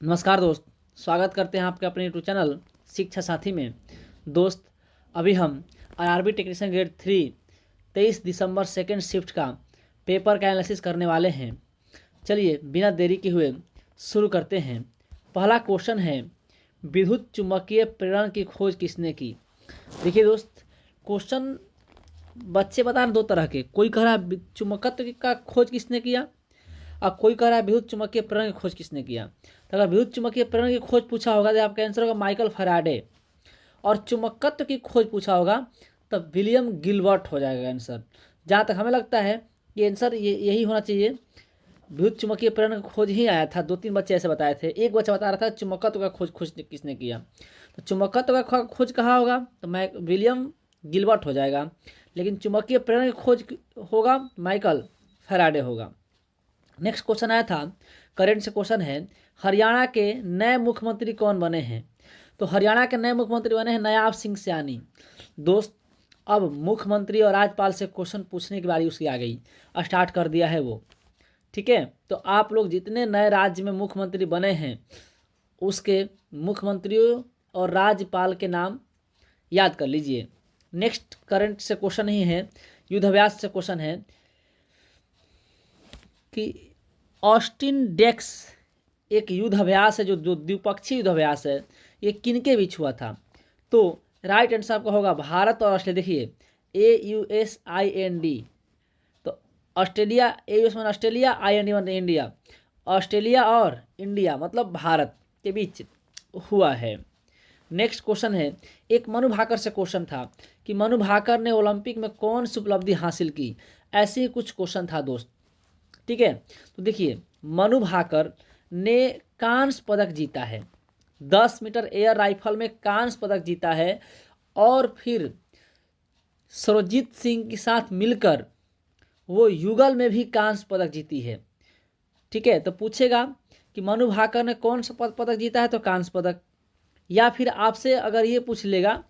नमस्कार दोस्त, स्वागत करते हैं आपके अपने यूट्यूब चैनल शिक्षा साथी में। दोस्त, अभी हम आरआरबी टेक्नीशियन ग्रेड 3 23 दिसंबर सेकेंड शिफ्ट का पेपर का एनालिसिस करने वाले हैं। चलिए बिना देरी के हुए शुरू करते हैं। पहला क्वेश्चन है, विद्युत चुम्बकीय प्रेरण की खोज किसने की। देखिए दोस्त, क्वेश्चन बच्चे बता रहे दो तरह के। कोई कह रहा है चुंबकत्व का खोज किसने किया, और कोई कह रहा है विद्युत चुम्बकीय प्रेरण की खोज किसने किया। तो अगर विद्युत चुम्बकीय प्रेरण की खोज पूछा होगा तो आपका आंसर होगा माइकल फैराडे, और चुंबकत्व की खोज पूछा होगा तब विलियम गिलबर्ट हो जाएगा आंसर। जहाँ तक हमें लगता है ये आंसर यही होना चाहिए। विद्युत चुम्बकीय प्रेरण की खोज ही आया था। 2-3 बच्चे ऐसे बताए थे। एक बच्चा बता रहा था चुंबकत्व का खोज किसने किया। तो चुंबकत्व का खोज कहाँ होगा तो विलियम गिलबर्ट हो जाएगा, लेकिन चुंबकीय प्रेरण की खोज होगा माइकल फैराडे होगा। नेक्स्ट क्वेश्चन आया था, करेंट से क्वेश्चन है, हरियाणा के नए मुख्यमंत्री कौन बने हैं। तो हरियाणा के नए मुख्यमंत्री बने हैं नयाब सिंह सैनी। दोस्त, अब मुख्यमंत्री और राज्यपाल से क्वेश्चन पूछने की बारी उसकी आ गई, स्टार्ट कर दिया है वो। ठीक है, तो आप लोग जितने नए राज्य में मुख्यमंत्री बने हैं उसके मुख्यमंत्रियों और राज्यपाल के नाम याद कर लीजिए। नेक्स्ट करंट से क्वेश्चन ही है, युद्धाभ्यास से क्वेश्चन है कि ऑस्टिन डेक्स एक युद्धाभ्यास है जो द्विपक्षीय युद्धाभ्यास है, ये किनके बीच हुआ था। तो राइट आंसर आपका होगा भारत और ऑस्ट्रेलिया। देखिए AUSIND, तो ऑस्ट्रेलिया, AUS मान ऑस्ट्रेलिया, IND मान इंडिया। ऑस्ट्रेलिया और इंडिया मतलब भारत के बीच हुआ है। नेक्स्ट क्वेश्चन है, एक मनु भाकर से क्वेश्चन था कि मनु भाकर ने ओलंपिक में कौन सी उपलब्धि हासिल की। ऐसे ही कुछ क्वेश्चन था दोस्त। ठीक है, तो देखिए मनु भाकर ने कांस्य पदक जीता है, 10 मीटर एयर राइफल में कांस्य पदक जीता है, और फिर सरबजीत सिंह के साथ मिलकर वो युगल में भी कांस्य पदक जीती है। ठीक है, तो पूछेगा कि मनु भाकर ने कौन सा पदक जीता है तो कांस्य पदक। या फिर आपसे अगर ये पूछ लेगा,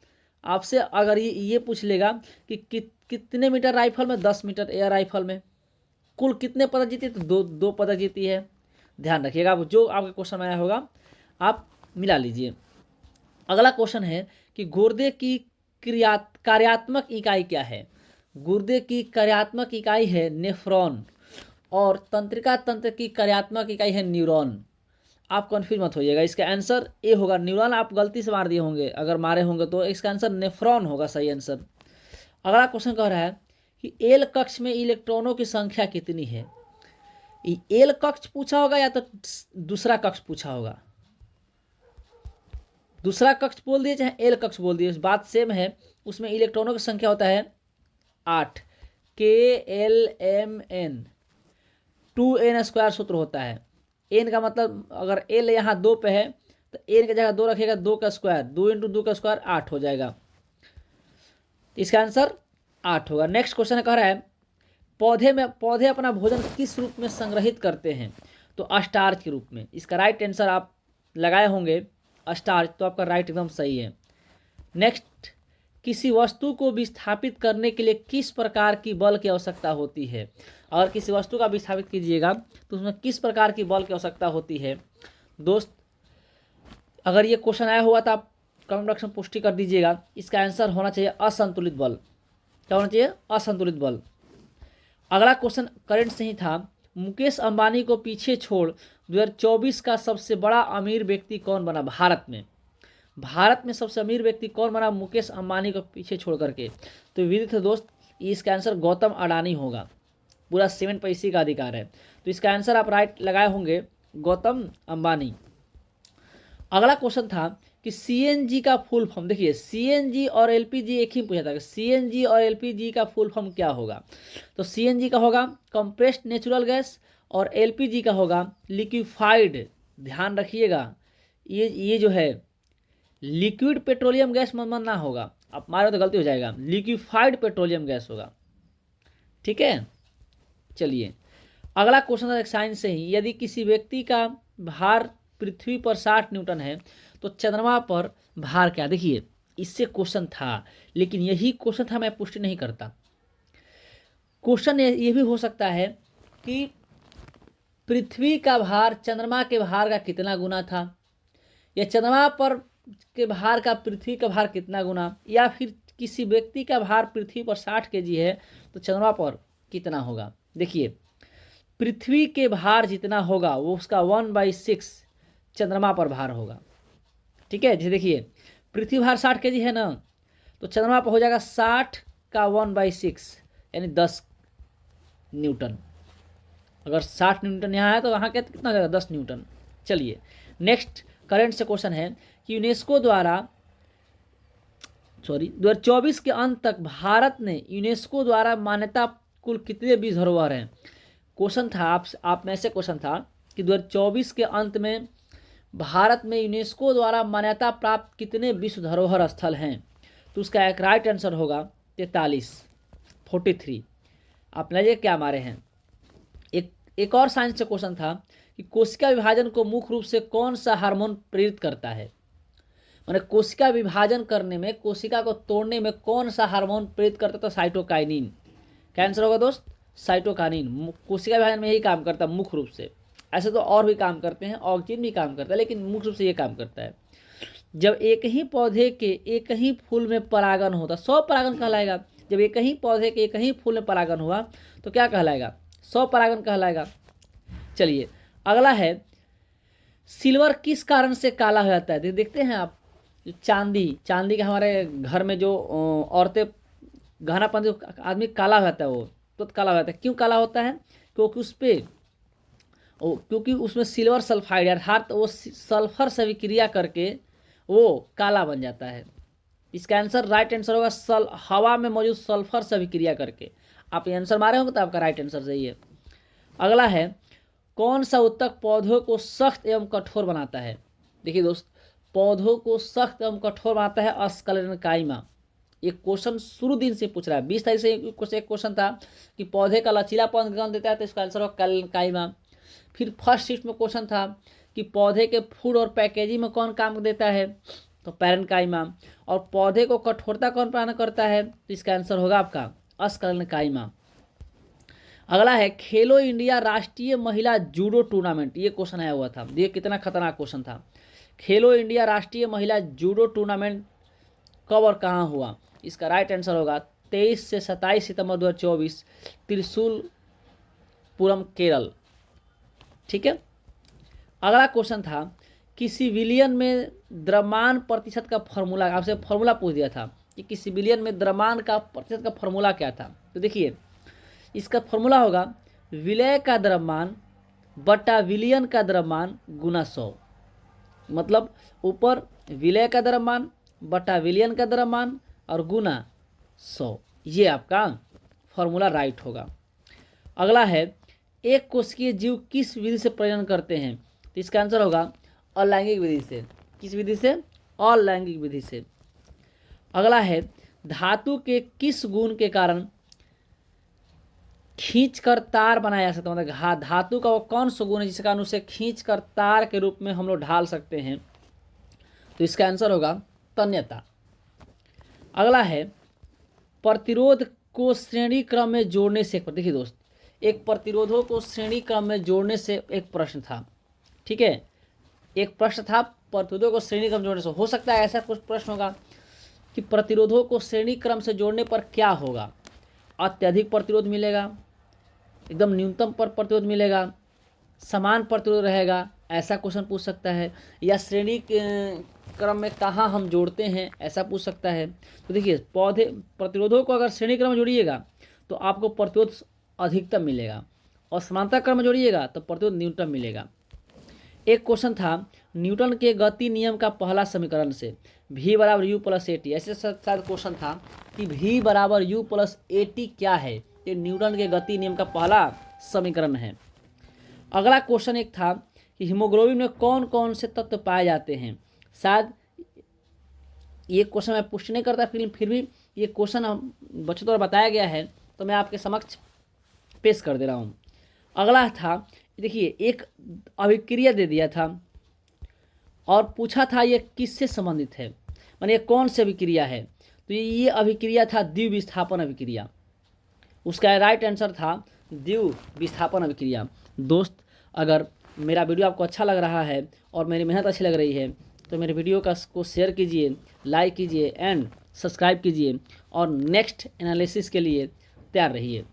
ये पूछ लेगा कि कितने मीटर राइफल में, 10 मीटर एयर राइफल में कुल कितने पदक जीती है, तो दो पदक जीती है। ध्यान रखिएगा, जो आपके क्वेश्चन में आया होगा आप मिला लीजिए। अगला क्वेश्चन है कि गुर्दे की कार्यात्मक इकाई क्या है। गुर्दे की कार्यात्मक इकाई है नेफ्रॉन, और तंत्रिका तंत्र की कार्यात्मक इकाई है न्यूरॉन। आप कन्फ्यूज मत होइएगा, इसका आंसर ए होगा। न्यूरॉन आप गलती से मार दिए होंगे, अगर मारे होंगे तो इसका आंसर नेफ्रॉन होगा, सही आंसर। अगला क्वेश्चन कह रहा है कि एल कक्ष में इलेक्ट्रॉनों की संख्या कितनी है। एल कक्ष पूछा होगा या तो दूसरा कक्ष पूछा होगा। दूसरा कक्ष बोल दिए चाहे एल कक्ष बोल दिए, बात सेम है। उसमें इलेक्ट्रॉनों की संख्या होता है 8, KLMN 2n² सूत्र होता है। एन का मतलब अगर एल यहाँ 2 पे है तो एन की जगह 2 रखिएगा, 2 का स्क्वायर, 2 × 2 का स्क्वायर 8 हो जाएगा। इसका आंसर 8 होगा। नेक्स्ट क्वेश्चन कह रहा है, पौधे अपना भोजन किस रूप में संग्रहित करते हैं, तो स्टार्च के रूप में। इसका राइट आंसर आप लगाए होंगे स्टार्च, तो आपका राइट एकदम सही है। नेक्स्ट, किसी वस्तु को विस्थापित करने के लिए किस प्रकार की बल की आवश्यकता होती है। अगर किसी वस्तु का विस्थापित कीजिएगा तो उसमें किस प्रकार की बल की आवश्यकता होती है। दोस्त, अगर ये क्वेश्चन आया हुआ तो आप कमेंट बॉक्स में पुष्टि कर दीजिएगा। इसका आंसर होना चाहिए असंतुलित बल। क्या होना चाहिए? असंतुलित बल। अगला क्वेश्चन करंट से ही था, मुकेश अंबानी को पीछे छोड़ 2024 का सबसे बड़ा अमीर व्यक्ति कौन बना भारत में। भारत में सबसे अमीर व्यक्ति कौन बना मुकेश अंबानी को पीछे छोड़ करके। तो विदित दोस्त, इसका आंसर गौतम अडानी होगा। पूरा 7 पैसे का अधिकार है, तो इसका आंसर आप राइट लगाए होंगे गौतम अंबानी। अगला क्वेश्चन था कि CNG का फुल फॉर्म। देखिए CNG और LPG एक ही पूछा था, CNG और LPG का फुल फॉर्म क्या होगा। तो CNG का होगा कंप्रेस्ड नेचुरल गैस, और LPG का होगा लिक्विफाइड। ध्यान रखिएगा, ये जो है लिक्विड पेट्रोलियम गैस मत ना होगा, आप मारे तो गलती हो जाएगा, लिक्विफाइड पेट्रोलियम गैस होगा। ठीक है, चलिए अगला क्वेश्चन है साइंस से ही, यदि किसी व्यक्ति का भार पृथ्वी पर 60 न्यूटन है तो चंद्रमा पर भार क्या। देखिए इससे क्वेश्चन था, लेकिन यही क्वेश्चन था, मैं पुष्टि नहीं करता। क्वेश्चन ये भी हो सकता है कि पृथ्वी का भार चंद्रमा के भार का कितना गुना था, या चंद्रमा पर के भार का पृथ्वी का भार कितना गुना, या फिर किसी व्यक्ति का भार पृथ्वी पर 60 kg है तो चंद्रमा पर कितना होगा। देखिए पृथ्वी के भार जितना होगा वो उसका 1/6 चंद्रमा पर भार होगा। ठीक है, जैसे देखिए पृथ्वी भार 60 kg है ना, तो चंद्रमा पर हो जाएगा 60 का 1/6 यानी 10 न्यूटन। अगर 60 न्यूटन यहाँ है तो वहाँ कितना हो जाएगा 10 न्यूटन। चलिए नेक्स्ट करंट से क्वेश्चन है कि यूनेस्को द्वारा 2024 के अंत तक भारत ने यूनेस्को द्वारा मान्यता कुल कितने विश्व धरोहर हैं। क्वेश्चन था आप में से क्वेश्चन था कि 2024 के अंत में भारत में यूनेस्को द्वारा मान्यता प्राप्त कितने विश्व धरोहर स्थल हैं, तो उसका एक राइट आंसर होगा 43। आप नजर क्या मारे हैं। एक और साइंस से क्वेश्चन था कि कोशिका विभाजन को मुख्य रूप से कौन सा हार्मोन प्रेरित करता है, माने कोशिका विभाजन करने में, कोशिका को तोड़ने में कौन सा हार्मोन प्रेरित करता है, तो साइटोकाइनिन। क्या आंसर होगा दोस्त, साइटोकाइनिन। कोशिका विभाजन में यही काम करता है मुख्य रूप से। ऐसे तो और भी काम करते हैं, ऑक्सीजन भी काम करता है, लेकिन मुख्य रूप से ये काम करता है। जब एक ही पौधे के एक ही फूल में परागण होता, 100 परागण कहलाएगा। जब एक ही पौधे के एक ही फूल में परागण हुआ तो क्या कहलाएगा, 100 परागण कहलाएगा। चलिए अगला है, सिल्वर किस कारण से काला हो जाता है। देखते हैं आप, चांदी का हमारे घर में जो औरतें गहना पहनते, आदमी काला हो जाता है, वो तो काला हो जाता है। क्यों काला होता है, क्योंकि उसमें सिल्वर सल्फाइड अर्थात वो सल्फर से विक्रिया करके वो काला बन जाता है। इसका आंसर राइट आंसर होगा हवा में मौजूद सल्फर से विक्रिया करके। आप ये आंसर मारे होंगे तो आपका राइट आंसर सही है। अगला है, कौन सा उत्तक पौधों को सख्त एवं कठोर बनाता है। देखिए दोस्त, पौधों को सख्त एवं कठोर बनाता है अस्क्लेरेनकाइमा। ये क्वेश्चन शुरू दिन से पूछ रहा है, 20 तारीख से एक क्वेश्चन था कि पौधे का लचीलापन कौन देता है, तो इसका आंसर होगा कैलेनकाइमा। फिर फर्स्ट शिफ्ट में क्वेश्चन था कि पौधे के फूड और पैकेजिंग में कौन काम देता है, तो पैरेनकाइमा। और पौधे को कठोरता कौन प्रदान करता है, तो इसका आंसर होगा आपका अस्क्लेरेनकाइमा। अगला है, खेलो इंडिया राष्ट्रीय महिला जूडो टूर्नामेंट, ये क्वेश्चन आया हुआ था। ये कितना खतरनाक क्वेश्चन था। खेलो इंडिया राष्ट्रीय महिला जूडो टूर्नामेंट कब और कहाँ हुआ, इसका राइट आंसर होगा 23 से 27 सितंबर 2024 त्रिशूलपुरम केरल। ठीक है, अगला क्वेश्चन था कि सिविलियन में द्रव्यमान प्रतिशत का फॉर्मूला, आपसे फॉर्मूला पूछ दिया था कि किसी सिविलियन में द्रव्यमान का प्रतिशत का फॉर्मूला क्या था। तो देखिए इसका फॉर्मूला होगा विलय का द्रव्यमान बटा विलियन का द्रव्यमान गुना 100। मतलब ऊपर विलय का द्रव्यमान बटा विलियन का द्रव्यमान और गुना 100, ये आपका फॉर्मूला राइट होगा। अगला है, एक कोशिकीय जीव किस विधि से प्रजनन करते हैं, तो इसका आंसर होगा अलैंगिक विधि से। किस विधि से, अलैंगिक विधि से। अगला है, धातु के किस गुण के कारण खींचकर तार बनाया जा सकता है, मतलब धातु का वो कौन सा गुण है जिसके कारण उसे खींचकर तार के रूप में हम लोग ढाल सकते हैं, तो इसका आंसर होगा तन्यता। अगला है, प्रतिरोध को श्रेणी क्रम में जोड़ने से, देखिए दोस्त एक प्रतिरोधों को श्रेणी क्रम में जोड़ने से एक प्रश्न था। ठीक है, एक प्रश्न था प्रतिरोधों को श्रेणी क्रम जोड़ने से। हो सकता है ऐसा कुछ प्रश्न होगा कि प्रतिरोधों को श्रेणी क्रम से जोड़ने पर क्या होगा, अत्यधिक प्रतिरोध मिलेगा, एकदम न्यूनतम पर प्रतिरोध मिलेगा, समान प्रतिरोध रहेगा, ऐसा क्वेश्चन पूछ सकता है। या श्रेणी क्रम में कहाँ हम जोड़ते हैं, ऐसा पूछ सकता है। तो देखिए प्रतिरोधों को अगर श्रेणी क्रम में जोड़िएगा तो आपको प्रतिरोध अधिकतम मिलेगा, और समांतर क्रम में जोड़िएगा तो प्रतिरोध न्यूनतम मिलेगा। एक क्वेश्चन था न्यूटन के गति नियम का पहला समीकरण से v बराबर u प्लस ए टी, ऐसे शायद क्वेश्चन था कि v बराबर u प्लस ए टी क्या है, ये न्यूटन के गति नियम का पहला समीकरण है। अगला क्वेश्चन एक था कि हीमोग्लोबिन में कौन कौन से तत्व पाए जाते हैं। शायद ये क्वेश्चन मैं पुष्टि नहीं करता, फिर भी ये क्वेश्चन बच्चों द्वारा बताया गया है तो मैं आपके समक्ष पेश कर दे रहा हूँ। अगला था, देखिए एक अभिक्रिया दे दिया था और पूछा था ये किससे संबंधित है, माने ये कौन सी अभिक्रिया है, तो ये अभिक्रिया था द्विविस्थापन अभिक्रिया। उसका राइट आंसर था द्विविस्थापन अभिक्रिया। दोस्त अगर मेरा वीडियो आपको अच्छा लग रहा है और मेरी मेहनत अच्छी लग रही है तो मेरे वीडियो को शेयर कीजिए, लाइक कीजिए एंड सब्सक्राइब कीजिए और नेक्स्ट एनालिसिस के लिए तैयार रहिए।